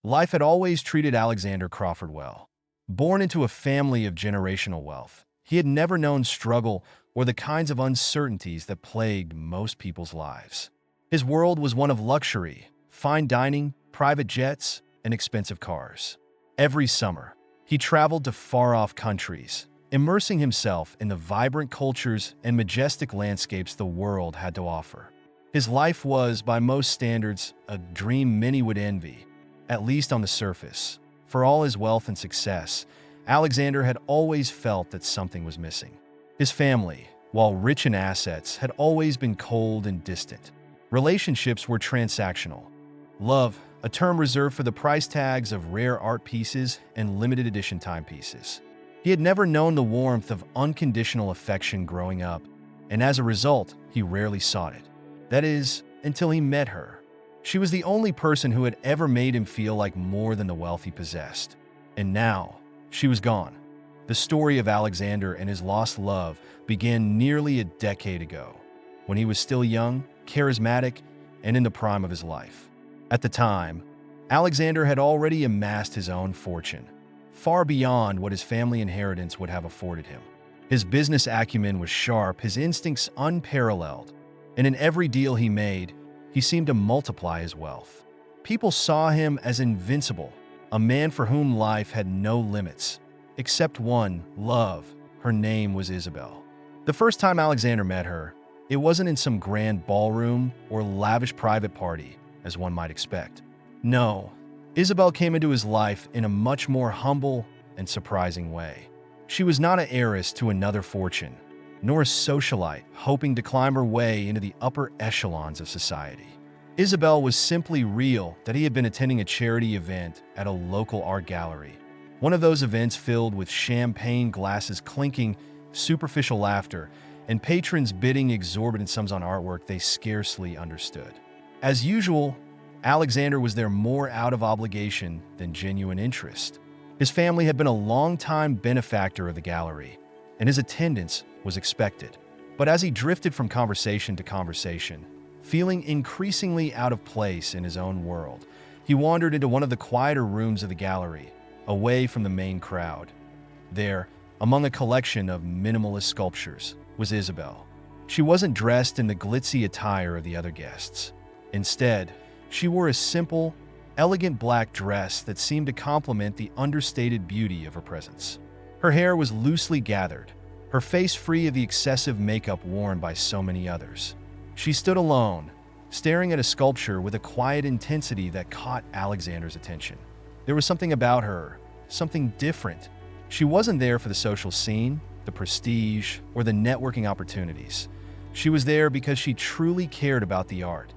Life had always treated Alexander Crawford well. Born into a family of generational wealth, he had never known struggle or the kinds of uncertainties that plagued most people's lives. His world was one of luxury, fine dining, private jets, and expensive cars. Every summer, he traveled to far-off countries, immersing himself in the vibrant cultures and majestic landscapes the world had to offer. His life was, by most standards, a dream many would envy, at least on the surface. For all his wealth and success, Alexander had always felt that something was missing. His family, while rich in assets, had always been cold and distant. Relationships were transactional. Love, a term reserved for the price tags of rare art pieces and limited edition timepieces. He had never known the warmth of unconditional affection growing up, and as a result, he rarely sought it. That is, until he met her. She was the only person who had ever made him feel like more than the wealth he possessed. And now, she was gone. The story of Alexander and his lost love began nearly a decade ago, when he was still young, charismatic, and in the prime of his life. At the time, Alexander had already amassed his own fortune, far beyond what his family inheritance would have afforded him. His business acumen was sharp, his instincts unparalleled, and in every deal he made, he seemed to multiply his wealth. People saw him as invincible, a man for whom life had no limits, except one, love. Her name was Isabel. The first time Alexander met her, it wasn't in some grand ballroom or lavish private party, as one might expect. No, Isabel came into his life in a much more humble and surprising way. She was not an heiress to another fortune, nor a socialite hoping to climb her way into the upper echelons of society. Isabel was simply real that he had been attending a charity event at a local art gallery. One of those events filled with champagne glasses clinking, superficial laughter, and patrons bidding exorbitant sums on artwork they scarcely understood. As usual, Alexander was there more out of obligation than genuine interest. His family had been a long-time benefactor of the gallery, and his attendance was expected. But as he drifted from conversation to conversation, feeling increasingly out of place in his own world, he wandered into one of the quieter rooms of the gallery, away from the main crowd. There, among a collection of minimalist sculptures, was Isabel. She wasn't dressed in the glitzy attire of the other guests. Instead, she wore a simple, elegant black dress that seemed to complement the understated beauty of her presence. Her hair was loosely gathered, her face free of the excessive makeup worn by so many others. She stood alone, staring at a sculpture with a quiet intensity that caught Alexander's attention. There was something about her, something different. She wasn't there for the social scene, the prestige, or the networking opportunities. She was there because she truly cared about the art.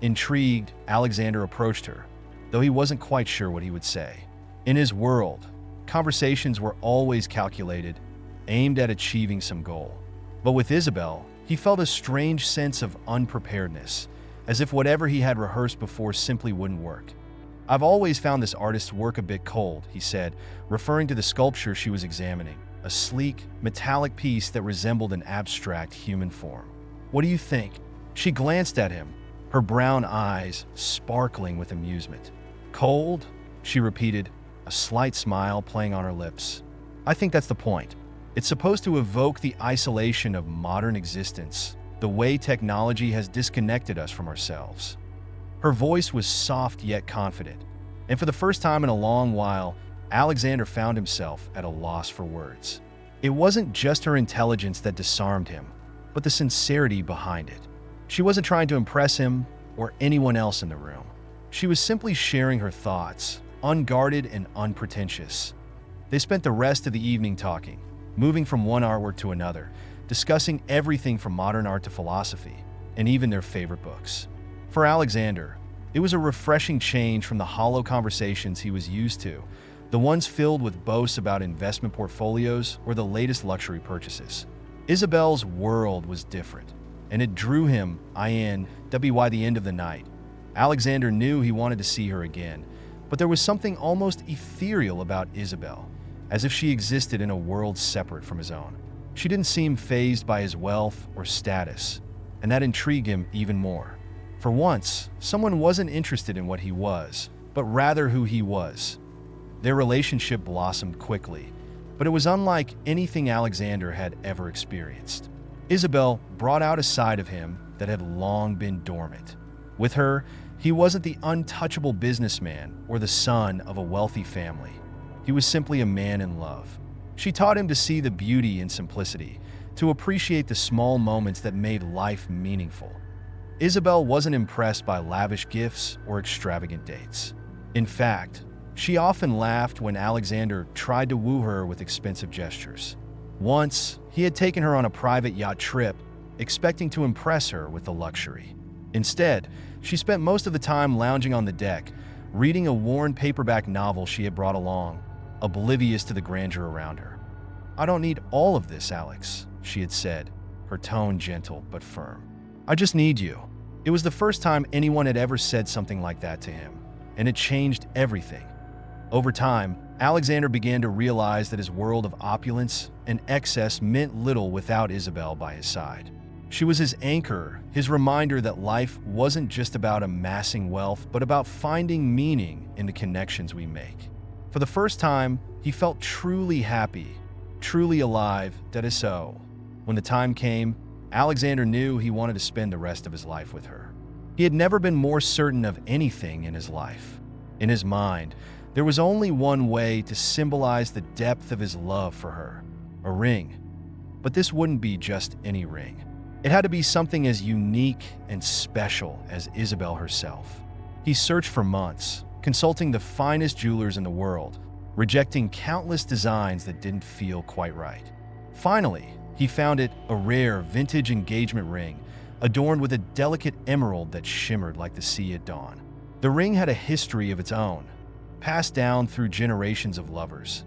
Intrigued, Alexander approached her, though he wasn't quite sure what he would say. In his world, conversations were always calculated, aimed at achieving some goal. But with Isabel, he felt a strange sense of unpreparedness, as if whatever he had rehearsed before simply wouldn't work. "I've always found this artist's work a bit cold," he said, referring to the sculpture she was examining, a sleek, metallic piece that resembled an abstract human form. "What do you think?" She glanced at him, her brown eyes sparkling with amusement. "Cold?" she repeated, a slight smile playing on her lips. "I think that's the point. It's supposed to evoke the isolation of modern existence, the way technology has disconnected us from ourselves." Her voice was soft yet confident, and for the first time in a long while, Alexander found himself at a loss for words. It wasn't just her intelligence that disarmed him, but the sincerity behind it. She wasn't trying to impress him or anyone else in the room. She was simply sharing her thoughts, unguarded and unpretentious. They spent the rest of the evening talking, moving from one artwork to another, discussing everything from modern art to philosophy, and even their favorite books. For Alexander, it was a refreshing change from the hollow conversations he was used to, the ones filled with boasts about investment portfolios or the latest luxury purchases. Isabel's world was different, and it drew him in by the end of the night. Alexander knew he wanted to see her again, but there was something almost ethereal about Isabel, as if she existed in a world separate from his own. She didn't seem fazed by his wealth or status, and that intrigued him even more. For once, someone wasn't interested in what he was, but rather who he was. Their relationship blossomed quickly, but it was unlike anything Alexander had ever experienced. Isabel brought out a side of him that had long been dormant. With her, he wasn't the untouchable businessman or the son of a wealthy family. He was simply a man in love. She taught him to see the beauty in simplicity, to appreciate the small moments that made life meaningful. Isabel wasn't impressed by lavish gifts or extravagant dates. In fact, she often laughed when Alexander tried to woo her with expensive gestures. Once, he had taken her on a private yacht trip, expecting to impress her with the luxury. Instead, she spent most of the time lounging on the deck, reading a worn paperback novel she had brought along, oblivious to the grandeur around her. "I don't need all of this, Alex," she had said, her tone gentle but firm. "I just need you." It was the first time anyone had ever said something like that to him, and it changed everything. Over time, Alexander began to realize that his world of opulence and excess meant little without Isabel by his side. She was his anchor, his reminder that life wasn't just about amassing wealth, but about finding meaning in the connections we make. For the first time, he felt truly happy, truly alive, that is so. When the time came, Alexander knew he wanted to spend the rest of his life with her. He had never been more certain of anything in his life. In his mind, there was only one way to symbolize the depth of his love for her: a ring. But this wouldn't be just any ring. It had to be something as unique and special as Isabel herself. He searched for months, consulting the finest jewelers in the world, rejecting countless designs that didn't feel quite right. Finally, he found it, a rare vintage engagement ring, adorned with a delicate emerald that shimmered like the sea at dawn. The ring had a history of its own, passed down through generations of lovers,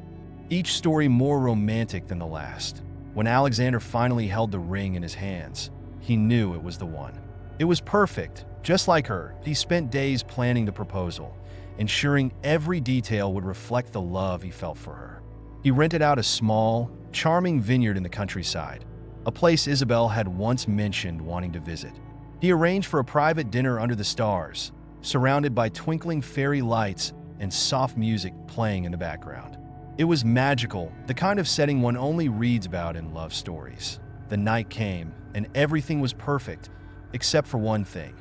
each story more romantic than the last. When Alexander finally held the ring in his hands, he knew it was the one. It was perfect, just like her. He spent days planning the proposal, ensuring every detail would reflect the love he felt for her. He rented out a small, charming vineyard in the countryside, a place Isabel had once mentioned wanting to visit. He arranged for a private dinner under the stars, surrounded by twinkling fairy lights and soft music playing in the background. It was magical, the kind of setting one only reads about in love stories. The night came, and everything was perfect, except for one thing.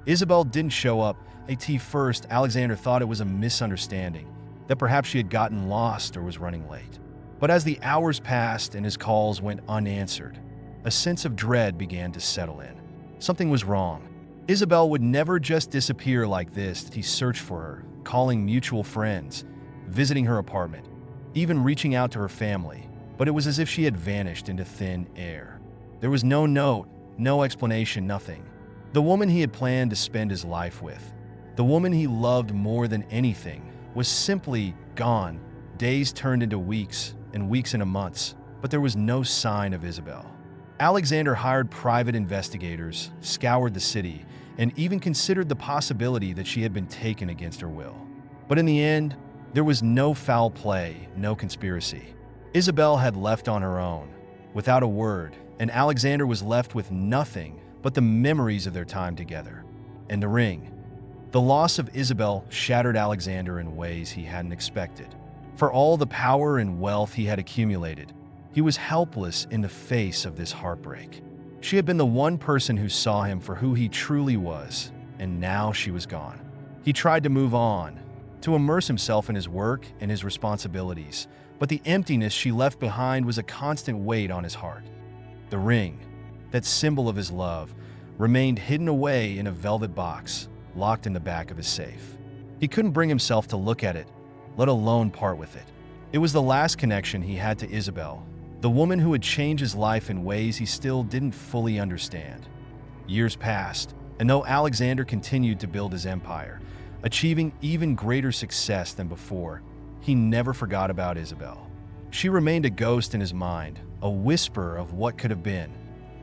Isabel didn't show up. At first, Alexander thought it was a misunderstanding, that perhaps she had gotten lost or was running late. But as the hours passed and his calls went unanswered, a sense of dread began to settle in. Something was wrong. Isabel would never just disappear like this. He searched for her, calling mutual friends, visiting her apartment, even reaching out to her family, but it was as if she had vanished into thin air. There was no note, no explanation, nothing. The woman he had planned to spend his life with, the woman he loved more than anything, was simply gone. Days turned into weeks, and weeks into months, but there was no sign of Isabel. Alexander hired private investigators, scoured the city, and even considered the possibility that she had been taken against her will. But in the end, there was no foul play, no conspiracy. Isabel had left on her own, without a word, and Alexander was left with nothing but the memories of their time together. And the ring. The loss of Isabel shattered Alexander in ways he hadn't expected. For all the power and wealth he had accumulated, he was helpless in the face of this heartbreak. She had been the one person who saw him for who he truly was, and now she was gone. He tried to move on, to immerse himself in his work and his responsibilities, but the emptiness she left behind was a constant weight on his heart. The ring, that symbol of his love, remained hidden away in a velvet box, locked in the back of his safe. He couldn't bring himself to look at it, let alone part with it. It was the last connection he had to Isabel, the woman who had changed his life in ways he still didn't fully understand. Years passed, and though Alexander continued to build his empire, achieving even greater success than before, he never forgot about Isabel. She remained a ghost in his mind, a whisper of what could have been.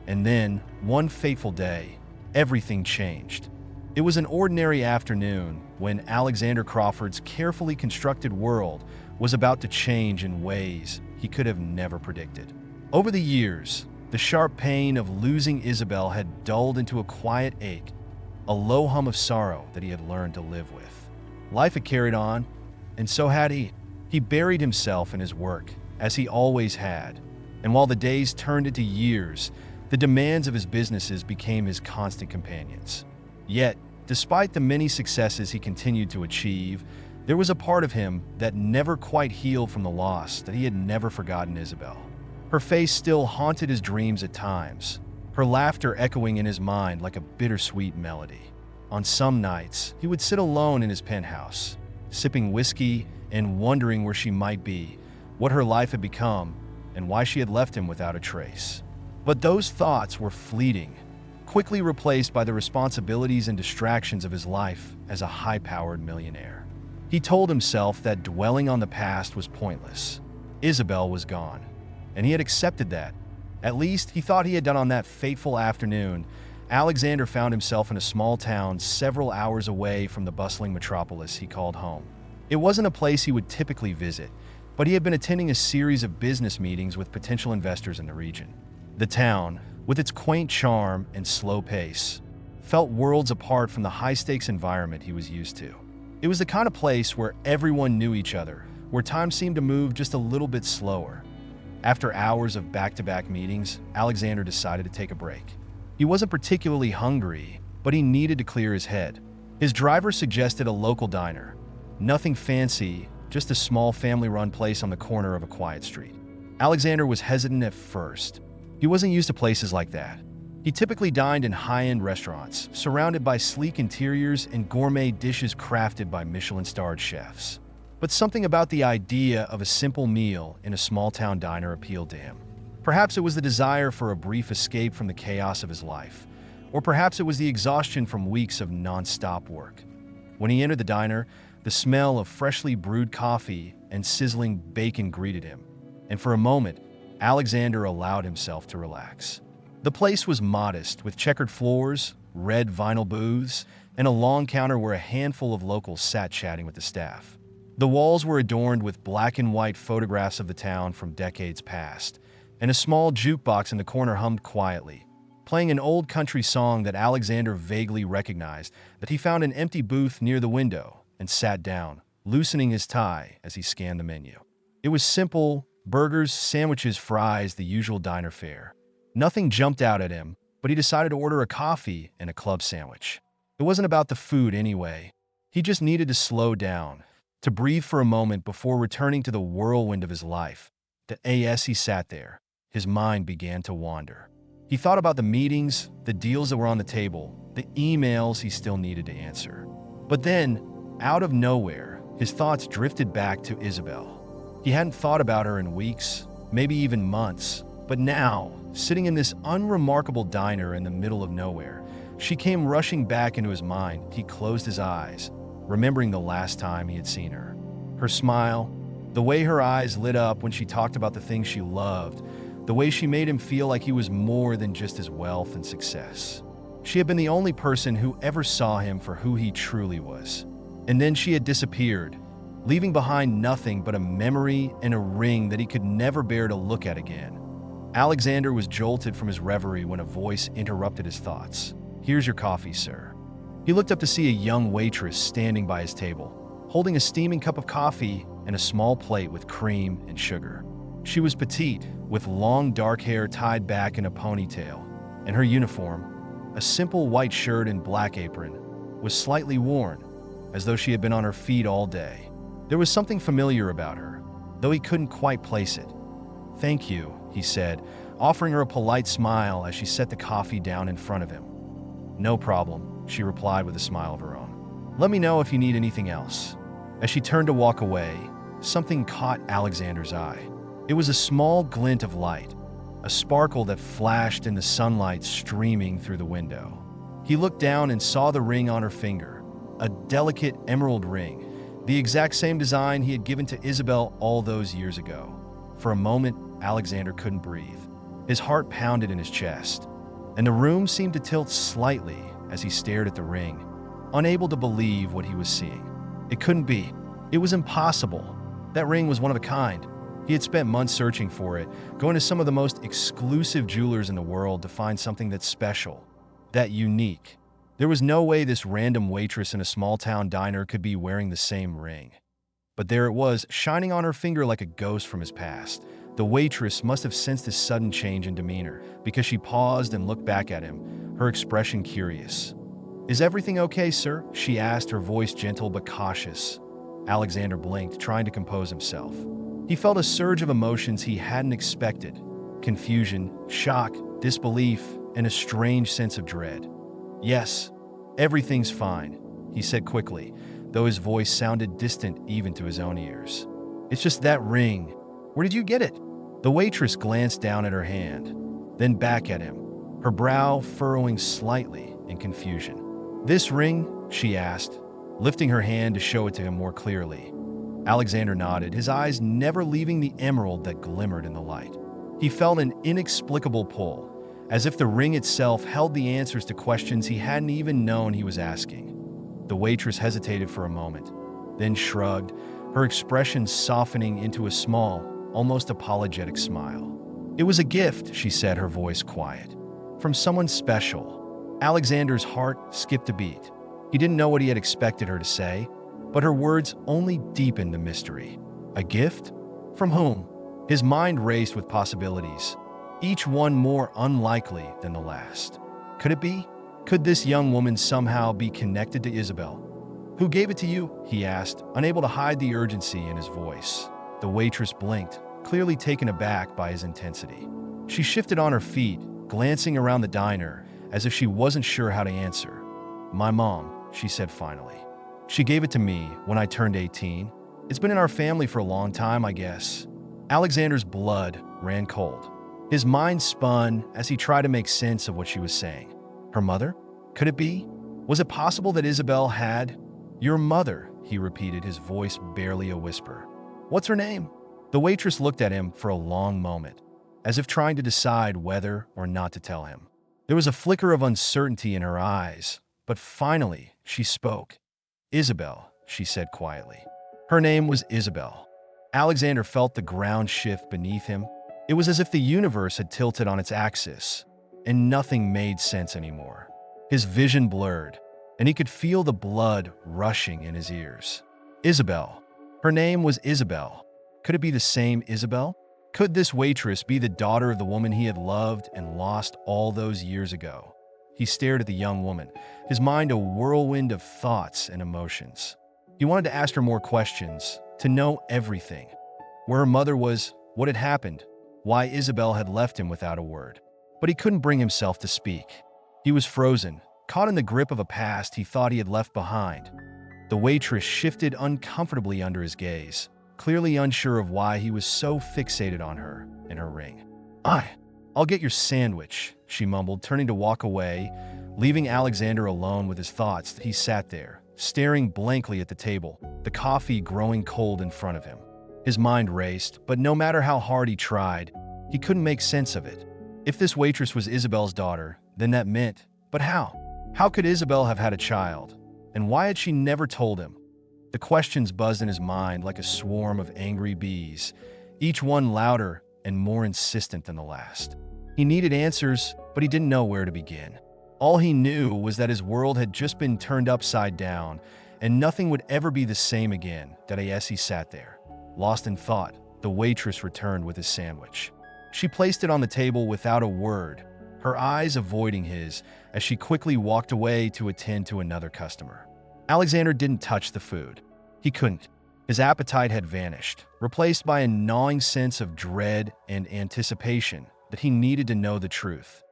And then, one fateful day, everything changed. It was an ordinary afternoon when Alexander Crawford's carefully constructed world was about to change in ways he could have never predicted. Over the years, the sharp pain of losing Isabel had dulled into a quiet ache, a low hum of sorrow that he had learned to live with. Life had carried on, and so had he. He buried himself in his work, as he always had, and while the days turned into years, the demands of his businesses became his constant companions. Yet, despite the many successes he continued to achieve, there was a part of him that never quite healed from the loss that he had never forgotten Isabel. Her face still haunted his dreams at times, her laughter echoing in his mind like a bittersweet melody. On some nights, he would sit alone in his penthouse, sipping whiskey and wondering where she might be, what her life had become, and why she had left him without a trace. But those thoughts were fleeting, quickly replaced by the responsibilities and distractions of his life as a high-powered millionaire. He told himself that dwelling on the past was pointless. Isabel was gone, and he had accepted that. At least, he thought he had done on that fateful afternoon. Alexander found himself in a small town several hours away from the bustling metropolis he called home. It wasn't a place he would typically visit, but he had been attending a series of business meetings with potential investors in the region. The town, with its quaint charm and slow pace, felt worlds apart from the high-stakes environment he was used to. It was the kind of place where everyone knew each other, where time seemed to move just a little bit slower. After hours of back-to-back meetings, Alexander decided to take a break. He wasn't particularly hungry, but he needed to clear his head. His driver suggested a local diner. Nothing fancy, just a small family-run place on the corner of a quiet street. Alexander was hesitant at first. He wasn't used to places like that. He typically dined in high-end restaurants, surrounded by sleek interiors and gourmet dishes crafted by Michelin-starred chefs. But something about the idea of a simple meal in a small-town diner appealed to him. Perhaps it was the desire for a brief escape from the chaos of his life, or perhaps it was the exhaustion from weeks of non-stop work. When he entered the diner, the smell of freshly brewed coffee and sizzling bacon greeted him, and for a moment, Alexander allowed himself to relax. The place was modest, with checkered floors, red vinyl booths, and a long counter where a handful of locals sat chatting with the staff. The walls were adorned with black and white photographs of the town from decades past, and a small jukebox in the corner hummed quietly, playing an old country song that Alexander vaguely recognized. But he found an empty booth near the window and sat down, loosening his tie as he scanned the menu. It was simple: burgers, sandwiches, fries, the usual diner fare. Nothing jumped out at him, but he decided to order a coffee and a club sandwich. It wasn't about the food anyway. He just needed to slow down, to breathe for a moment before returning to the whirlwind of his life. As he sat there, his mind began to wander. He thought about the meetings, the deals that were on the table, the emails he still needed to answer. But then, out of nowhere, his thoughts drifted back to Isabel. He hadn't thought about her in weeks, maybe even months, but now, sitting in this unremarkable diner in the middle of nowhere, she came rushing back into his mind. He closed his eyes, remembering the last time he had seen her. Her smile, the way her eyes lit up when she talked about the things she loved, the way she made him feel like he was more than just his wealth and success. She had been the only person who ever saw him for who he truly was. And then she had disappeared, leaving behind nothing but a memory and a ring that he could never bear to look at again. Alexander was jolted from his reverie when a voice interrupted his thoughts. "Here's your coffee, sir." He looked up to see a young waitress standing by his table, holding a steaming cup of coffee and a small plate with cream and sugar. She was petite, with long dark hair tied back in a ponytail, and her uniform, a simple white shirt and black apron, was slightly worn, as though she had been on her feet all day. There was something familiar about her, though he couldn't quite place it. "Thank you," he said, offering her a polite smile as she set the coffee down in front of him. "No problem," she replied with a smile of her own. "Let me know if you need anything else." As she turned to walk away, something caught Alexander's eye. It was a small glint of light, a sparkle that flashed in the sunlight streaming through the window. He looked down and saw the ring on her finger, a delicate emerald ring, the exact same design he had given to Isabel all those years ago. For a moment, Alexander couldn't breathe. His heart pounded in his chest, and the room seemed to tilt slightly as he stared at the ring, unable to believe what he was seeing. It couldn't be. It was impossible. That ring was one of a kind. He had spent months searching for it, going to some of the most exclusive jewelers in the world to find something that's special, that unique. There was no way this random waitress in a small-town diner could be wearing the same ring. But there it was, shining on her finger like a ghost from his past. The waitress must have sensed his sudden change in demeanor, because she paused and looked back at him, her expression curious. "Is everything okay, sir?" she asked, her voice gentle but cautious. Alexander blinked, trying to compose himself. He felt a surge of emotions he hadn't expected: confusion, shock, disbelief, and a strange sense of dread. "Yes, everything's fine," he said quickly, though his voice sounded distant even to his own ears. "It's just that ring. Where did you get it?" The waitress glanced down at her hand, then back at him, her brow furrowing slightly in confusion. "This ring?" she asked, lifting her hand to show it to him more clearly. Alexander nodded, his eyes never leaving the emerald that glimmered in the light. He felt an inexplicable pull, as if the ring itself held the answers to questions he hadn't even known he was asking. The waitress hesitated for a moment, then shrugged, her expression softening into a small, almost apologetic smile. "It was a gift," she said, her voice quiet. "From someone special." Alexander's heart skipped a beat. He didn't know what he had expected her to say, but her words only deepened the mystery. A gift? From whom? His mind raced with possibilities, each one more unlikely than the last. Could it be? Could this young woman somehow be connected to Isabel? "Who gave it to you?" he asked, unable to hide the urgency in his voice. The waitress blinked, clearly taken aback by his intensity. She shifted on her feet, glancing around the diner, as if she wasn't sure how to answer. "My mom," she said finally. "She gave it to me when I turned 18. It's been in our family for a long time, I guess." Alexander's blood ran cold. His mind spun as he tried to make sense of what she was saying. Her mother? Could it be? Was it possible that Isabel had... "Your mother," he repeated, his voice barely a whisper. "What's her name?" The waitress looked at him for a long moment, as if trying to decide whether or not to tell him. There was a flicker of uncertainty in her eyes, but finally she spoke. "Isabel," she said quietly. Her name was Isabel. Alexander felt the ground shift beneath him. It was as if the universe had tilted on its axis, and nothing made sense anymore. His vision blurred, and he could feel the blood rushing in his ears. Isabel. Her name was Isabel. Could it be the same Isabel? Could this waitress be the daughter of the woman he had loved and lost all those years ago? He stared at the young woman, his mind a whirlwind of thoughts and emotions. He wanted to ask her more questions, to know everything. Where her mother was, what had happened, why Isabel had left him without a word. But he couldn't bring himself to speak. He was frozen, caught in the grip of a past he thought he had left behind. The waitress shifted uncomfortably under his gaze, clearly unsure of why he was so fixated on her and her ring. I'll get your sandwich," she mumbled, turning to walk away, leaving Alexander alone with his thoughts. He sat there, staring blankly at the table, the coffee growing cold in front of him. His mind raced, but no matter how hard he tried, he couldn't make sense of it. If this waitress was Isabel's daughter, then that meant, but how? How could Isabel have had a child? And why had she never told him? The questions buzzed in his mind like a swarm of angry bees, each one louder and more insistent than the last. He needed answers, but he didn't know where to begin. All he knew was that his world had just been turned upside down, and nothing would ever be the same again. As he sat there, lost in thought, the waitress returned with his sandwich. She placed it on the table without a word, her eyes avoiding his as she quickly walked away to attend to another customer. Alexander didn't touch the food. He couldn't. His appetite had vanished, replaced by a gnawing sense of dread and anticipation that he needed to know the truth.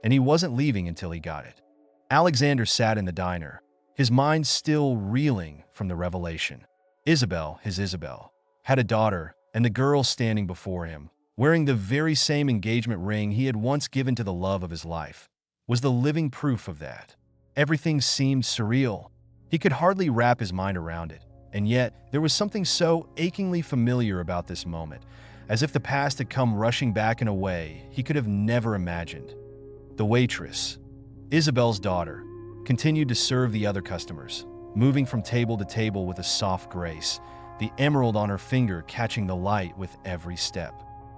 And he wasn't leaving until he got it. Alexander sat in the diner, his mind still reeling from the revelation. Isabel, his Isabel, had a daughter, and the girl standing before him, wearing the very same engagement ring he had once given to the love of his life, was the living proof of that. Everything seemed surreal. He could hardly wrap his mind around it, and yet there was something so achingly familiar about this moment, as if the past had come rushing back in a way he could have never imagined. The waitress, Isabel's daughter, continued to serve the other customers, moving from table to table with a soft grace, the emerald on her finger catching the light with every step.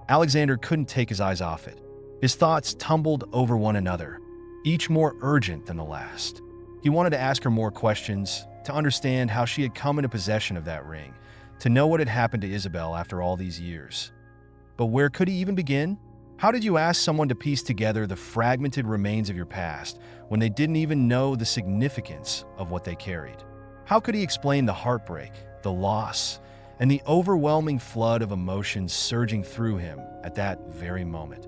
Alexander couldn't take his eyes off it. His thoughts tumbled over one another, each more urgent than the last. He wanted to ask her more questions, to understand how she had come into possession of that ring, to know what had happened to Isabel after all these years. But where could he even begin? How did you ask someone to piece together the fragmented remains of your past when they didn't even know the significance of what they carried? How could he explain the heartbreak, the loss, and the overwhelming flood of emotions surging through him at that very moment?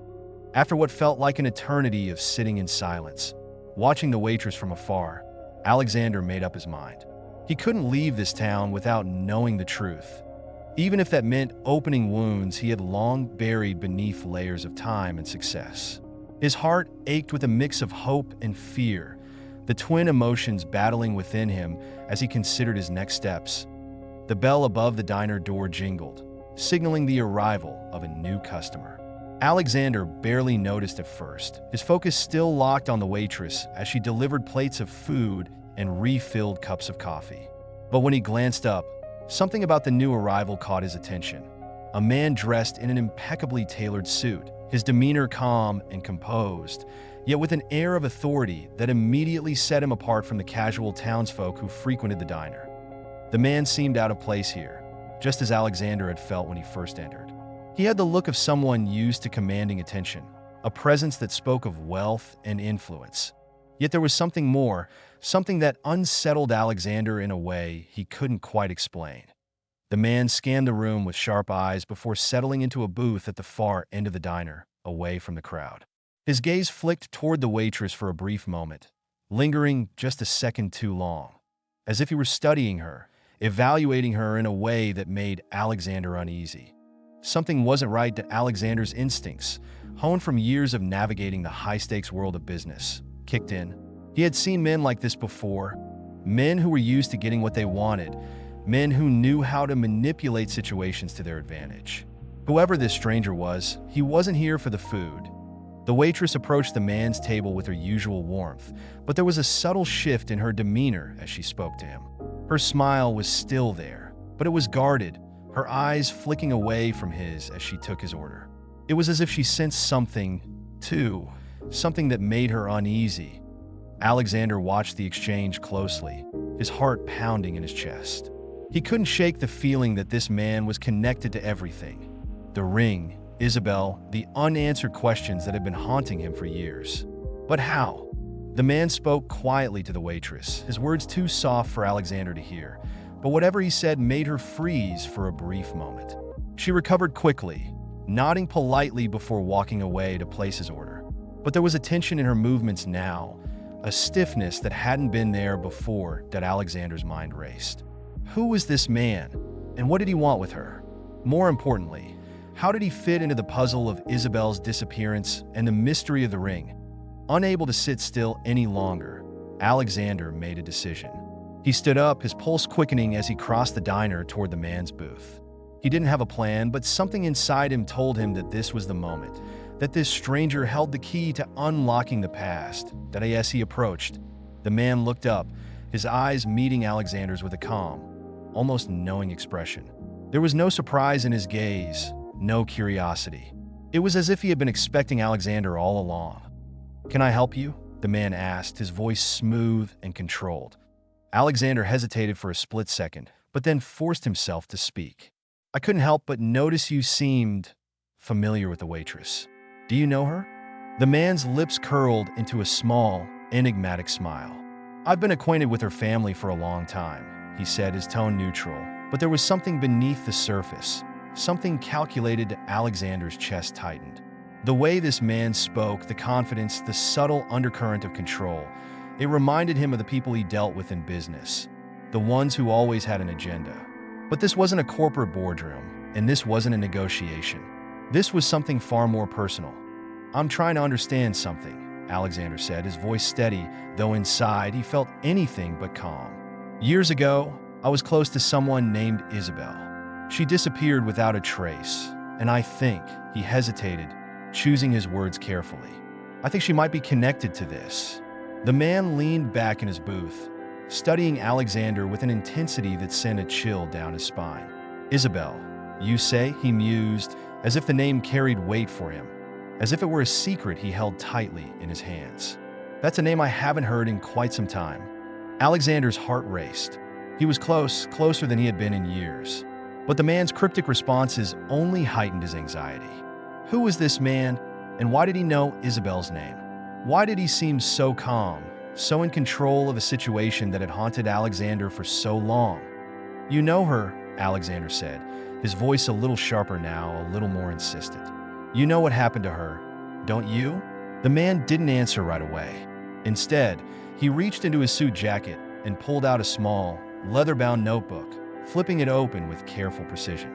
After what felt like an eternity of sitting in silence, watching the waitress from afar, Alexander made up his mind. He couldn't leave this town without knowing the truth, even if that meant opening wounds he had long buried beneath layers of time and success. His heart ached with a mix of hope and fear, the twin emotions battling within him as he considered his next steps. The bell above the diner door jingled, signaling the arrival of a new customer. Alexander barely noticed at first, his focus still locked on the waitress as she delivered plates of food and refilled cups of coffee. But when he glanced up, something about the new arrival caught his attention. A man dressed in an impeccably tailored suit, his demeanor calm and composed, yet with an air of authority that immediately set him apart from the casual townsfolk who frequented the diner. The man seemed out of place here, just as Alexander had felt when he first entered. He had the look of someone used to commanding attention, a presence that spoke of wealth and influence. Yet there was something more, something that unsettled Alexander in a way he couldn't quite explain. The man scanned the room with sharp eyes before settling into a booth at the far end of the diner, away from the crowd. His gaze flicked toward the waitress for a brief moment, lingering just a second too long, as if he were studying her, evaluating her in a way that made Alexander uneasy. Something wasn't right to Alexander's instincts, honed from years of navigating the high-stakes world of business, kicked in. He had seen men like this before, men who were used to getting what they wanted, men who knew how to manipulate situations to their advantage. Whoever this stranger was, he wasn't here for the food. The waitress approached the man's table with her usual warmth, but there was a subtle shift in her demeanor as she spoke to him. Her smile was still there, but it was guarded, her eyes flicking away from his as she took his order. It was as if she sensed something, too, something that made her uneasy. Alexander watched the exchange closely, his heart pounding in his chest. He couldn't shake the feeling that this man was connected to everything. The ring, Isabel, the unanswered questions that had been haunting him for years. But how? The man spoke quietly to the waitress, his words too soft for Alexander to hear, but whatever he said made her freeze for a brief moment. She recovered quickly, nodding politely before walking away to place his order. But there was a tension in her movements now, a stiffness that hadn't been there before that Alexander's mind raced. Who was this man, and what did he want with her? More importantly, how did he fit into the puzzle of Isabel's disappearance and the mystery of the ring? Unable to sit still any longer, Alexander made a decision. He stood up, his pulse quickening as he crossed the diner toward the man's booth. He didn't have a plan, but something inside him told him that this was the moment, that this stranger held the key to unlocking the past, that as he approached, the man looked up, his eyes meeting Alexander's with a calm, almost knowing expression. There was no surprise in his gaze, no curiosity. It was as if he had been expecting Alexander all along. "Can I help you?" the man asked, his voice smooth and controlled. Alexander hesitated for a split second, but then forced himself to speak. "I couldn't help but notice you seemed familiar with the waitress. Do you know her?" The man's lips curled into a small, enigmatic smile. "I've been acquainted with her family for a long time," he said, his tone neutral, but there was something beneath the surface, something calculated. Alexander's chest tightened. The way this man spoke, the confidence, the subtle undercurrent of control, it reminded him of the people he dealt with in business, the ones who always had an agenda. But this wasn't a corporate boardroom, and this wasn't a negotiation. This was something far more personal. "I'm trying to understand something," Alexander said, his voice steady, though inside he felt anything but calm. "Years ago, I was close to someone named Isabel. She disappeared without a trace, and I think," he hesitated, choosing his words carefully, "I think she might be connected to this." The man leaned back in his booth, studying Alexander with an intensity that sent a chill down his spine. "Isabel, you say?" he mused, as if the name carried weight for him, as if it were a secret he held tightly in his hands. "That's a name I haven't heard in quite some time." Alexander's heart raced. He was close, closer than he had been in years. But the man's cryptic responses only heightened his anxiety. Who was this man, and why did he know Isabel's name? Why did he seem so calm, so in control of a situation that had haunted Alexander for so long? "You know her," Alexander said, his voice a little sharper now, a little more insistent. "You know what happened to her, don't you?" The man didn't answer right away. Instead, he reached into his suit jacket and pulled out a small, leather-bound notebook, flipping it open with careful precision.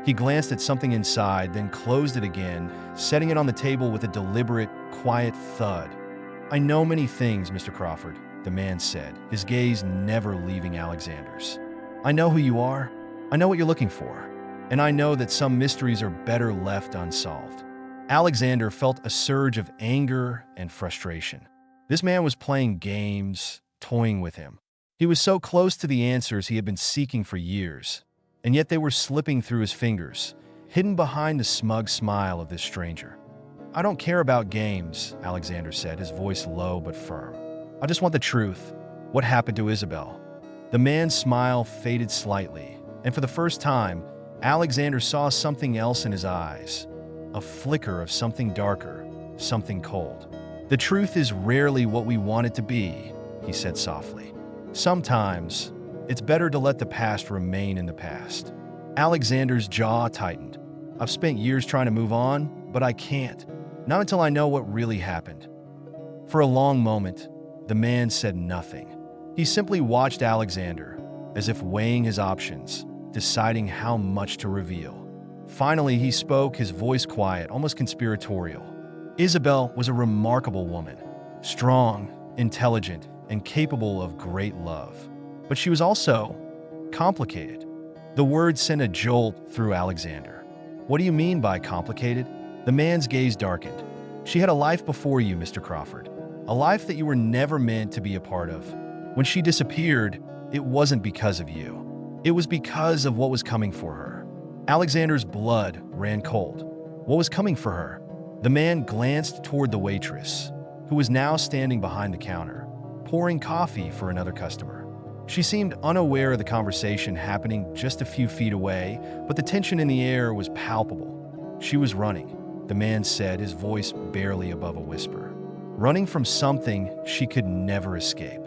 He glanced at something inside, then closed it again, setting it on the table with a deliberate, quiet thud. "I know many things, Mr. Crawford," the man said, his gaze never leaving Alexander's. "I know who you are, I know what you're looking for, and I know that some mysteries are better left unsolved." Alexander felt a surge of anger and frustration. This man was playing games, toying with him. He was so close to the answers he had been seeking for years, and yet they were slipping through his fingers, hidden behind the smug smile of this stranger. "I don't care about games," Alexander said, his voice low but firm. "I just want the truth. What happened to Isabel?" The man's smile faded slightly, and for the first time, Alexander saw something else in his eyes, a flicker of something darker, something cold. "The truth is rarely what we want it to be," he said softly. "Sometimes, it's better to let the past remain in the past." Alexander's jaw tightened. "I've spent years trying to move on, but I can't. Not until I know what really happened." For a long moment, the man said nothing. He simply watched Alexander, as if weighing his options, deciding how much to reveal. Finally, he spoke, his voice quiet, almost conspiratorial. "Isabel was a remarkable woman, strong, intelligent, and capable of great love. But she was also complicated." The word sent a jolt through Alexander. "What do you mean by complicated?" The man's gaze darkened. "She had a life before you, Mr. Crawford. A life that you were never meant to be a part of. When she disappeared, it wasn't because of you. It was because of what was coming for her." Alexander's blood ran cold. What was coming for her? The man glanced toward the waitress, who was now standing behind the counter, pouring coffee for another customer. She seemed unaware of the conversation happening just a few feet away, but the tension in the air was palpable. "She was running," the man said, his voice barely above a whisper. "Running from something she could never escape.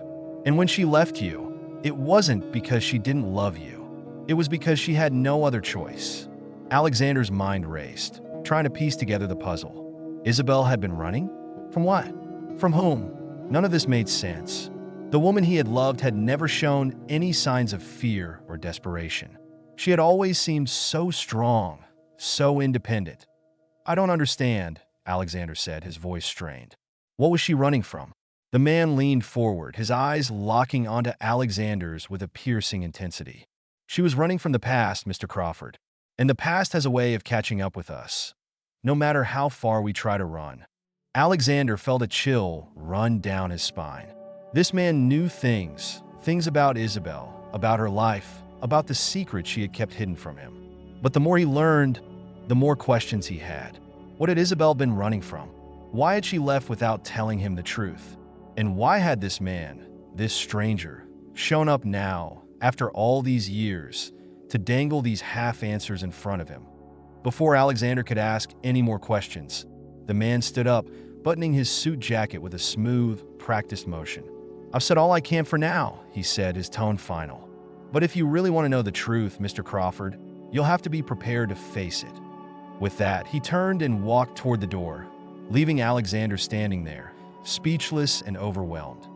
And when she left you, it wasn't because she didn't love you. It was because she had no other choice." Alexander's mind raced, trying to piece together the puzzle. Isabel had been running? From what? From whom? None of this made sense. The woman he had loved had never shown any signs of fear or desperation. She had always seemed so strong, so independent. "I don't understand," Alexander said, his voice strained. "What was she running from?" The man leaned forward, his eyes locking onto Alexander's with a piercing intensity. "She was running from the past, Mr. Crawford. And the past has a way of catching up with us, no matter how far we try to run." Alexander felt a chill run down his spine. This man knew things about Isabel, about her life, about the secrets she had kept hidden from him. But the more he learned, the more questions he had. What had Isabel been running from? Why had she left without telling him the truth? And why had this man, this stranger, shown up now, after all these years, to dangle these half-answers in front of him? Before Alexander could ask any more questions, the man stood up, buttoning his suit jacket with a smooth, practiced motion. "I've said all I can for now," he said, his tone final. "But if you really want to know the truth, Mr. Crawford, you'll have to be prepared to face it." With that, he turned and walked toward the door, leaving Alexander standing there, speechless and overwhelmed.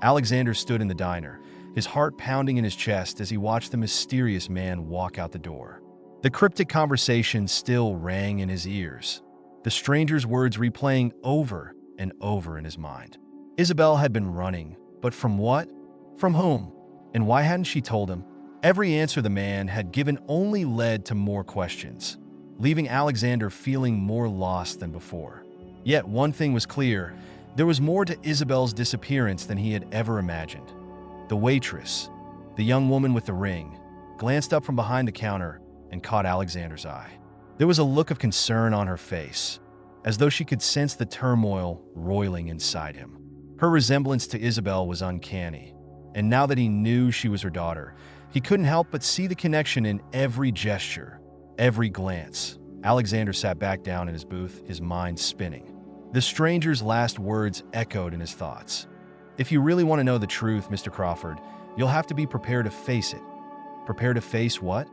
Alexander stood in the diner, his heart pounding in his chest as he watched the mysterious man walk out the door. The cryptic conversation still rang in his ears, the stranger's words replaying over and over in his mind. Isabel had been running, but from what? From whom? And why hadn't she told him? Every answer the man had given only led to more questions, leaving Alexander feeling more lost than before. Yet one thing was clear: there was more to Isabel's disappearance than he had ever imagined. The waitress, the young woman with the ring, glanced up from behind the counter and caught Alexander's eye. There was a look of concern on her face, as though she could sense the turmoil roiling inside him. Her resemblance to Isabel was uncanny, And now that he knew she was her daughter, he couldn't help but see the connection in every gesture, every glance. Alexander sat back down in his booth, his mind spinning. The stranger's last words echoed in his thoughts. If you really want to know the truth, Mr. Crawford, you'll have to be prepared to face it. Prepare to face what?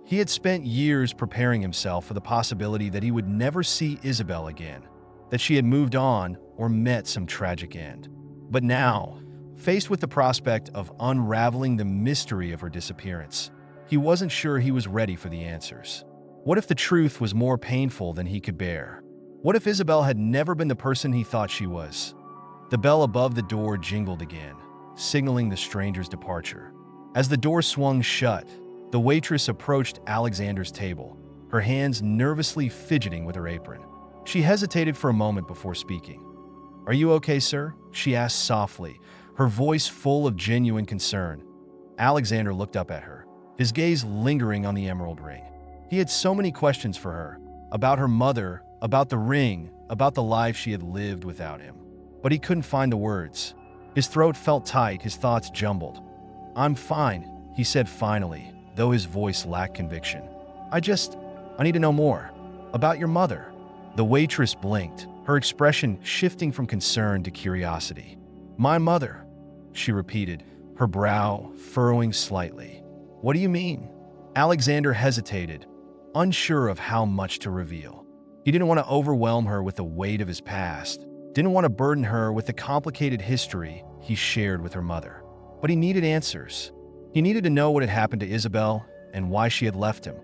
He had spent years preparing himself for the possibility that he would never see Isabel again, that she had moved on or met some tragic end. But now, faced with the prospect of unraveling the mystery of her disappearance, he wasn't sure he was ready for the answers. What if the truth was more painful than he could bear? What if Isabel had never been the person he thought she was? The bell above the door jingled again, signaling the stranger's departure. As the door swung shut, the waitress approached Alexander's table, her hands nervously fidgeting with her apron. She hesitated for a moment before speaking. "Are you okay, sir?" she asked softly, her voice full of genuine concern. Alexander looked up at her, his gaze lingering on the emerald ring. He had so many questions for her, about her mother, about the ring, about the life she had lived without him. But he couldn't find the words. His throat felt tight, his thoughts jumbled. "I'm fine," he said finally, though his voice lacked conviction. I need to know more. About your mother." The waitress blinked, her expression shifting from concern to curiosity. "My mother," she repeated, her brow furrowing slightly. "What do you mean?" Alexander hesitated, unsure of how much to reveal. He didn't want to overwhelm her with the weight of his past, didn't want to burden her with the complicated history he shared with her mother. But he needed answers. He needed to know what had happened to Isabel and why she had left him.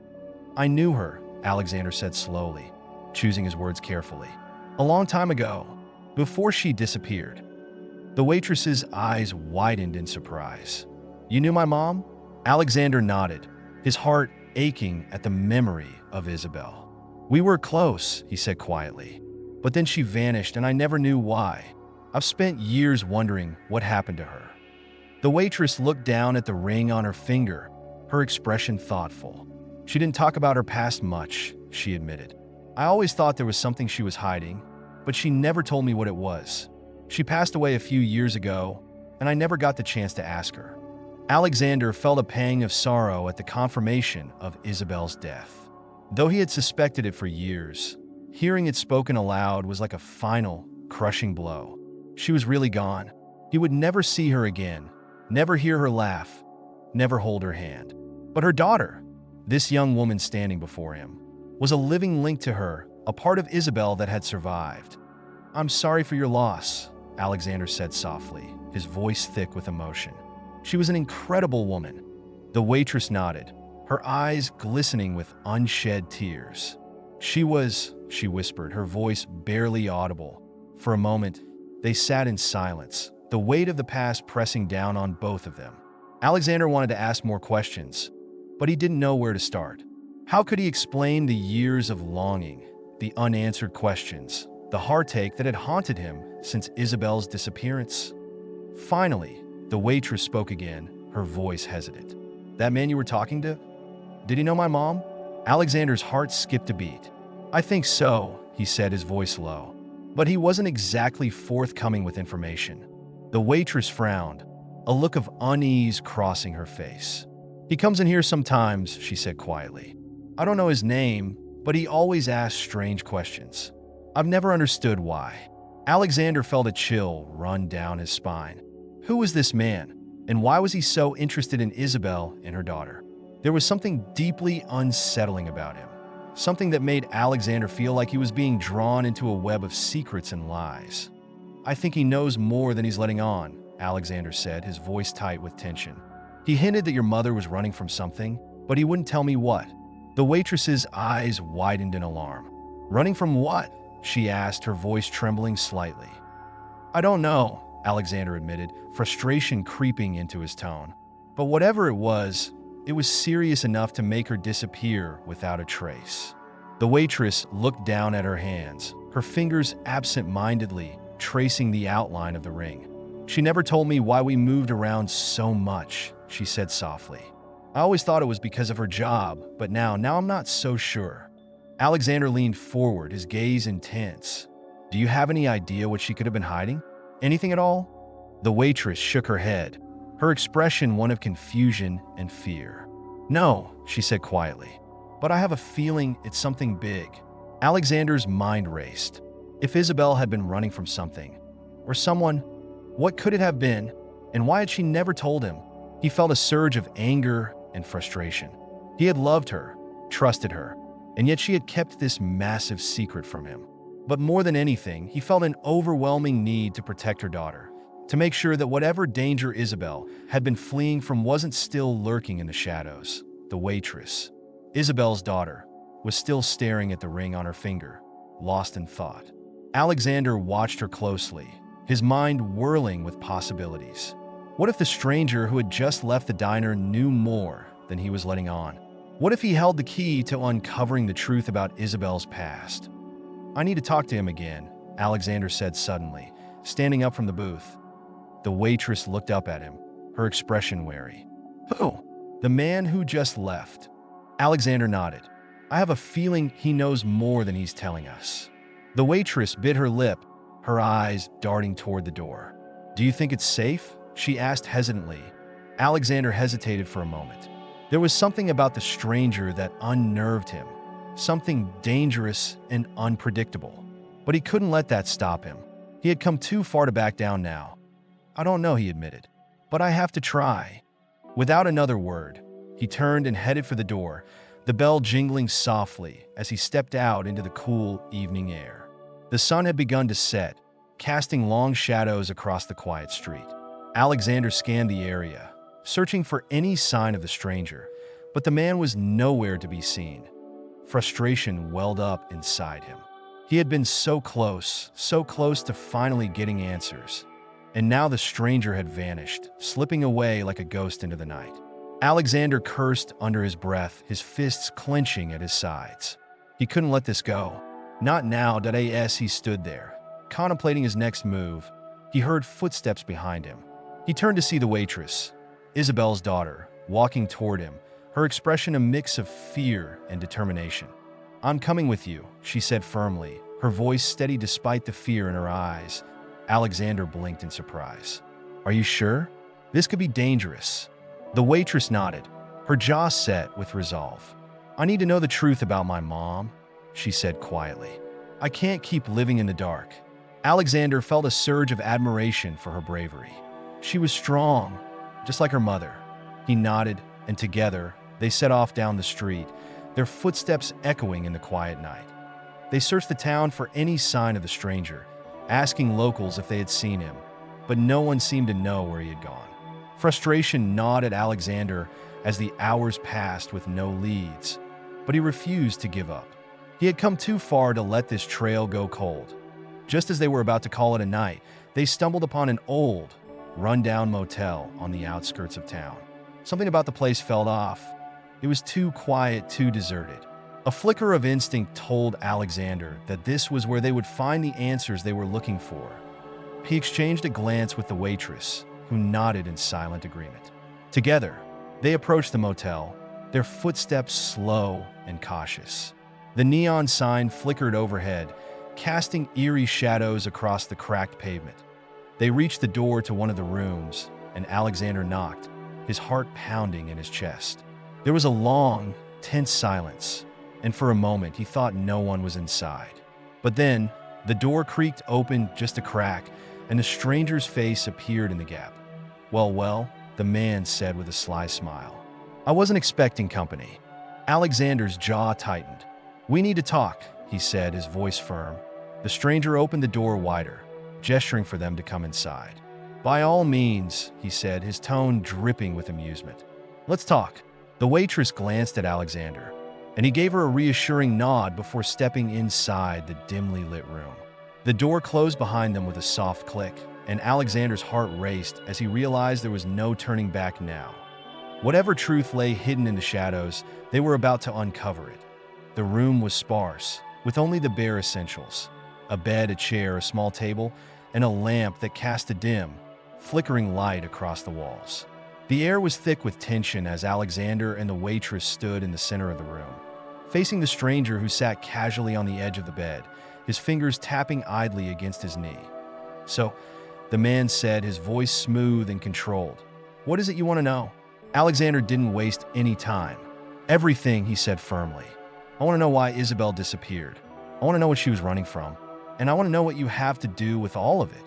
"I knew her," Alexander said slowly, choosing his words carefully. "A long time ago, before she disappeared." The waitress's eyes widened in surprise. "You knew my mom?" Alexander nodded, his heart aching at the memory of Isabel. "We were close," he said quietly. "But then she vanished and I never knew why. I've spent years wondering what happened to her." The waitress looked down at the ring on her finger, her expression thoughtful. "She didn't talk about her past much," she admitted. "I always thought there was something she was hiding, but she never told me what it was. She passed away a few years ago, and I never got the chance to ask her." Alexander felt a pang of sorrow at the confirmation of Isabel's death. Though he had suspected it for years, hearing it spoken aloud was like a final, crushing blow. She was really gone. He would never see her again, never hear her laugh, never hold her hand. But her daughter, this young woman standing before him, was a living link to her, a part of Isabel that had survived. "I'm sorry for your loss," Alexander said softly, his voice thick with emotion. "She was an incredible woman." The waitress nodded, her eyes glistening with unshed tears. She whispered, her voice barely audible. For a moment, they sat in silence, the weight of the past pressing down on both of them. Alexander wanted to ask more questions, but he didn't know where to start. How could he explain the years of longing, the unanswered questions, the heartache that had haunted him since Isabel's disappearance? Finally, the waitress spoke again, her voice hesitant. "That man you were talking to? Did he know my mom?" Alexander's heart skipped a beat. "I think so," he said, his voice low. But he wasn't exactly forthcoming with information. The waitress frowned, a look of unease crossing her face. "He comes in here sometimes," she said quietly. "I don't know his name, but he always asks strange questions. I've never understood why." Alexander felt a chill run down his spine. Who was this man, and why was he so interested in Isabel and her daughter? There was something deeply unsettling about him, something that made Alexander feel like he was being drawn into a web of secrets and lies. "I think he knows more than he's letting on," Alexander said, his voice tight with tension. "He hinted that your mother was running from something, but he wouldn't tell me what." The waitress's eyes widened in alarm. "Running from what?" she asked, her voice trembling slightly. "I don't know," Alexander admitted, frustration creeping into his tone. "But whatever it was serious enough to make her disappear without a trace." The waitress looked down at her hands, her fingers absent-mindedly tracing the outline of the ring. "She never told me why we moved around so much," she said softly. "I always thought it was because of her job, but now I'm not so sure." Alexander leaned forward, his gaze intense. "Do you have any idea what she could have been hiding? Anything at all?" The waitress shook her head, her expression one of confusion and fear. "No," she said quietly, "but I have a feeling it's something big." Alexander's mind raced. If Isabel had been running from something, or someone, what could it have been, and why had she never told him? He felt a surge of anger and frustration. He had loved her, trusted her, and yet she had kept this massive secret from him. But more than anything, he felt an overwhelming need to protect her daughter, to make sure that whatever danger Isabel had been fleeing from wasn't still lurking in the shadows. The waitress, Isabel's daughter, was still staring at the ring on her finger, lost in thought. Alexander watched her closely, his mind whirling with possibilities. What if the stranger who had just left the diner knew more than he was letting on? What if he held the key to uncovering the truth about Isabel's past? "I need to talk to him again," Alexander said suddenly, standing up from the booth. The waitress looked up at him, her expression wary. "Who?" "The man who just left." Alexander nodded. "I have a feeling he knows more than he's telling us." The waitress bit her lip, her eyes darting toward the door. "Do you think it's safe?" she asked hesitantly. Alexander hesitated for a moment. There was something about the stranger that unnerved him, something dangerous and unpredictable. But he couldn't let that stop him. He had come too far to back down now. "I don't know," he admitted, "but I have to try." Without another word, he turned and headed for the door, the bell jingling softly as he stepped out into the cool evening air. The sun had begun to set, casting long shadows across the quiet street. Alexander scanned the area, searching for any sign of the stranger, but the man was nowhere to be seen. Frustration welled up inside him. He had been so close to finally getting answers. And now the stranger had vanished, slipping away like a ghost into the night. Alexander cursed under his breath, his fists clenching at his sides. He couldn't let this go. Not now. As he stood there, contemplating his next move, he heard footsteps behind him. He turned to see the waitress, Isabel's daughter, walking toward him, her expression a mix of fear and determination. "I'm coming with you," she said firmly, her voice steady despite the fear in her eyes. Alexander blinked in surprise. "Are you sure? This could be dangerous." The waitress nodded, her jaw set with resolve. "I need to know the truth about my mom," she said quietly. "I can't keep living in the dark." Alexander felt a surge of admiration for her bravery. She was strong, just like her mother. He nodded, and together, they set off down the street, their footsteps echoing in the quiet night. They searched the town for any sign of the stranger, asking locals if they had seen him, but no one seemed to know where he had gone. Frustration gnawed at Alexander as the hours passed with no leads, but he refused to give up. He had come too far to let this trail go cold. Just as they were about to call it a night, they stumbled upon an old, run-down motel on the outskirts of town. Something about the place felt off. It was too quiet, too deserted. A flicker of instinct told Alexander that this was where they would find the answers they were looking for. He exchanged a glance with the waitress, who nodded in silent agreement. Together, they approached the motel, their footsteps slow and cautious. The neon sign flickered overhead, casting eerie shadows across the cracked pavement. They reached the door to one of the rooms, and Alexander knocked, his heart pounding in his chest. There was a long, tense silence, and for a moment he thought no one was inside. But then, the door creaked open just a crack, and a stranger's face appeared in the gap. Well, the man said with a sly smile. "I wasn't expecting company." Alexander's jaw tightened. "We need to talk," he said, his voice firm. The stranger opened the door wider, gesturing for them to come inside. "By all means," he said, his tone dripping with amusement. "Let's talk." The waitress glanced at Alexander, and he gave her a reassuring nod before stepping inside the dimly lit room. The door closed behind them with a soft click, and Alexander's heart raced as he realized there was no turning back now. Whatever truth lay hidden in the shadows, they were about to uncover it. The room was sparse, with only the bare essentials: a bed, a chair, a small table, and a lamp that cast a dim, flickering light across the walls. The air was thick with tension as Alexander and the waitress stood in the center of the room, facing the stranger who sat casually on the edge of the bed, his fingers tapping idly against his knee. "So," the man said, his voice smooth and controlled, What is it you want to know? Alexander didn't waste any time. Everything, he said firmly. I want to know why Isabel disappeared. I want to know what she was running from. And I want to know what you have to do with all of it.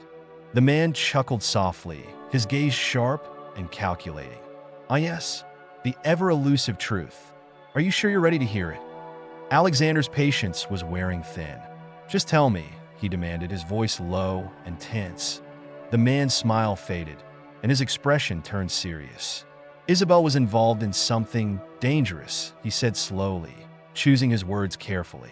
The man chuckled softly, his gaze sharp and calculating. Ah, yes, the ever-elusive truth. Are you sure you're ready to hear it? Alexander's patience was wearing thin. Just tell me, he demanded, his voice low and tense. The man's smile faded, and his expression turned serious. Isabel was involved in something dangerous, he said slowly, choosing his words carefully.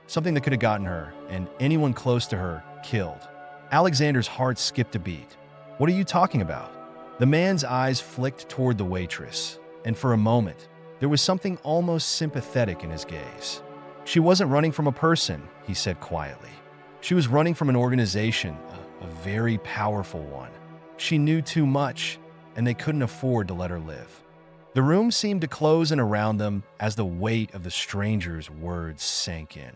Something that could have gotten her, and anyone close to her, killed. Alexander's heart skipped a beat. What are you talking about? The man's eyes flicked toward the waitress, and for a moment, there was something almost sympathetic in his gaze. She wasn't running from a person, he said quietly. She was running from an organization, a very powerful one. She knew too much, and they couldn't afford to let her live. The room seemed to close in around them as the weight of the stranger's words sank in.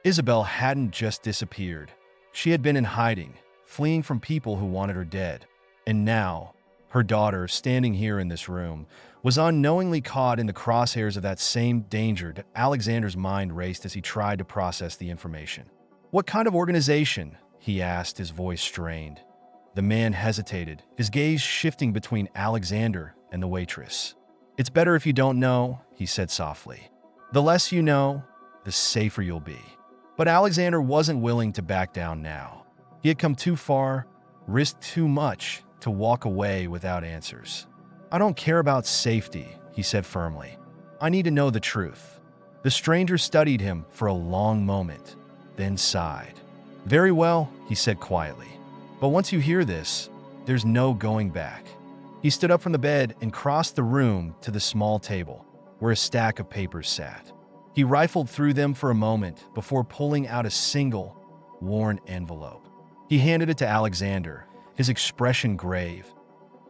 Isabel hadn't just disappeared. She had been in hiding, fleeing from people who wanted her dead. And now, her daughter, standing here in this room, was unknowingly caught in the crosshairs of that same danger. Alexander's mind raced as he tried to process the information. What kind of organization? He asked, his voice strained. The man hesitated, his gaze shifting between Alexander and the waitress. It's better if you don't know, he said softly. The less you know, the safer you'll be. But Alexander wasn't willing to back down now. He had come too far, risked too much to walk away without answers. I don't care about safety, he said firmly. I need to know the truth. The stranger studied him for a long moment, then sighed. Very well, he said quietly. But once you hear this, there's no going back. He stood up from the bed and crossed the room to the small table where a stack of papers sat. He rifled through them for a moment before pulling out a single, worn envelope. He handed it to Alexander, his expression grave.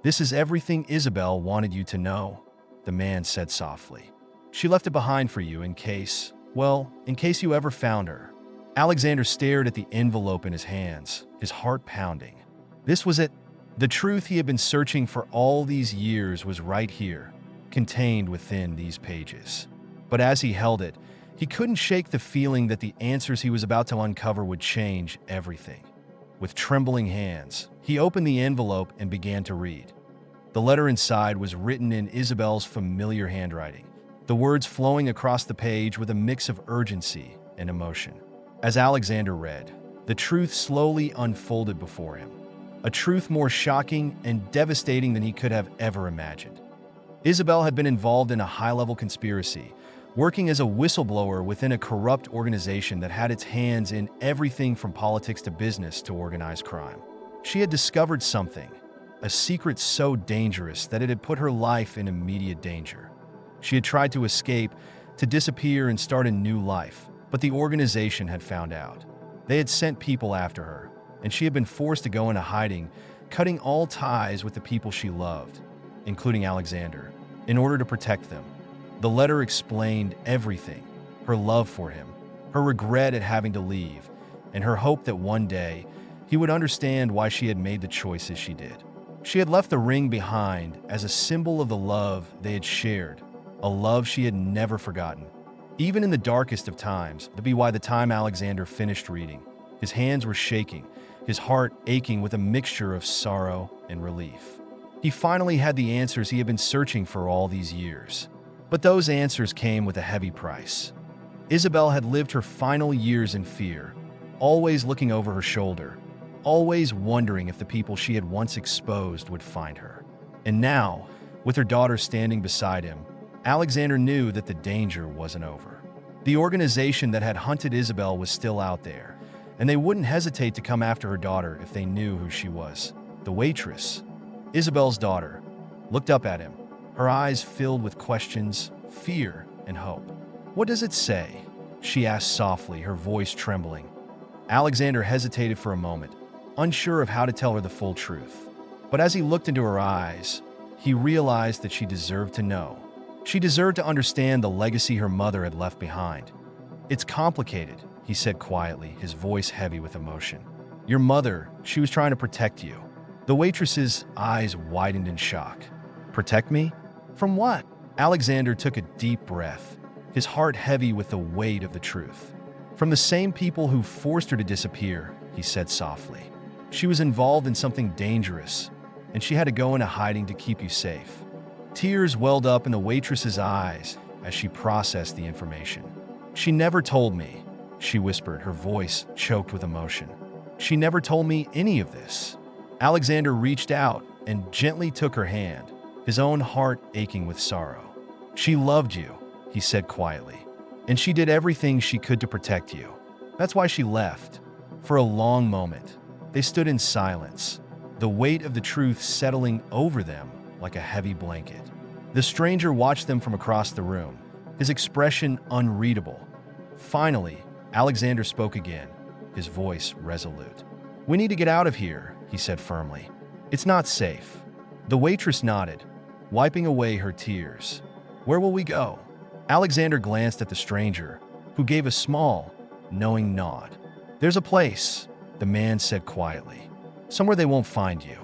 This is everything Isabel wanted you to know, the man said softly. She left it behind for you in case you ever found her. Alexander stared at the envelope in his hands, his heart pounding. This was it. The truth he had been searching for all these years was right here, contained within these pages. But as he held it, he couldn't shake the feeling that the answers he was about to uncover would change everything. With trembling hands, he opened the envelope and began to read. The letter inside was written in Isabel's familiar handwriting, the words flowing across the page with a mix of urgency and emotion. As Alexander read, the truth slowly unfolded before him, a truth more shocking and devastating than he could have ever imagined. Isabel had been involved in a high-level conspiracy, working as a whistleblower within a corrupt organization that had its hands in everything from politics to business to organized crime. She had discovered something, a secret so dangerous that it had put her life in immediate danger. She had tried to escape, to disappear and start a new life, but the organization had found out. They had sent people after her, and she had been forced to go into hiding, cutting all ties with the people she loved, including Alexander, in order to protect them. The letter explained everything, her love for him, her regret at having to leave, and her hope that one day he would understand why she had made the choices she did. She had left the ring behind as a symbol of the love they had shared, a love she had never forgotten. Even in the darkest of times, by the time Alexander finished reading, his hands were shaking, his heart aching with a mixture of sorrow and relief. He finally had the answers he had been searching for all these years. But those answers came with a heavy price. Isabel had lived her final years in fear, always looking over her shoulder, always wondering if the people she had once exposed would find her. And now, with her daughter standing beside him, Alexander knew that the danger wasn't over. The organization that had hunted Isabel was still out there, and they wouldn't hesitate to come after her daughter if they knew who she was. The waitress, Isabel's daughter, looked up at him, her eyes filled with questions, fear, and hope. "What does it say?" she asked softly, her voice trembling. Alexander hesitated for a moment, unsure of how to tell her the full truth. But as he looked into her eyes, he realized that she deserved to know. She deserved to understand the legacy her mother had left behind. "It's complicated," he said quietly, his voice heavy with emotion. "Your mother, she was trying to protect you." The waitress's eyes widened in shock. Protect me? From what? Alexander took a deep breath, his heart heavy with the weight of the truth. From the same people who forced her to disappear, he said softly. She was involved in something dangerous, and she had to go into hiding to keep you safe. Tears welled up in the waitress's eyes as she processed the information. She never told me, she whispered, her voice choked with emotion. She never told me any of this. Alexander reached out and gently took her hand, his own heart aching with sorrow. She loved you, he said quietly, and she did everything she could to protect you. That's why she left. For a long moment, they stood in silence, the weight of the truth settling over them like a heavy blanket. The stranger watched them from across the room, his expression unreadable. Finally, Alexander spoke again, his voice resolute. "We need to get out of here," he said firmly. "It's not safe." The waitress nodded, wiping away her tears. "Where will we go?" Alexander glanced at the stranger, who gave a small, knowing nod. "There's a place," the man said quietly. "Somewhere they won't find you,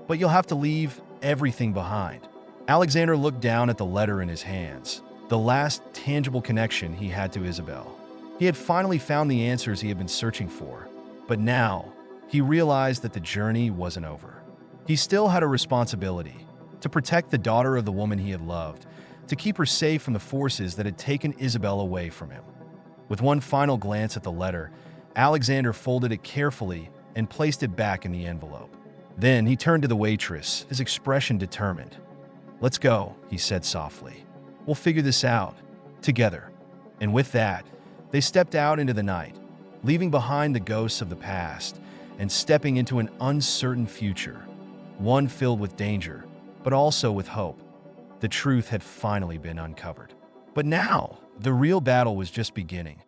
but you'll have to leave everything behind." Alexander looked down at the letter in his hands, the last tangible connection he had to Isabel. He had finally found the answers he had been searching for, but now he realized that the journey wasn't over. He still had a responsibility to protect the daughter of the woman he had loved, to keep her safe from the forces that had taken Isabel away from him. With one final glance at the letter, Alexander folded it carefully and placed it back in the envelope. Then he turned to the waitress, his expression determined. "Let's go," he said softly. "We'll figure this out together." And with that, they stepped out into the night, leaving behind the ghosts of the past and stepping into an uncertain future, one filled with danger, but also with hope. The truth had finally been uncovered. But now, the real battle was just beginning.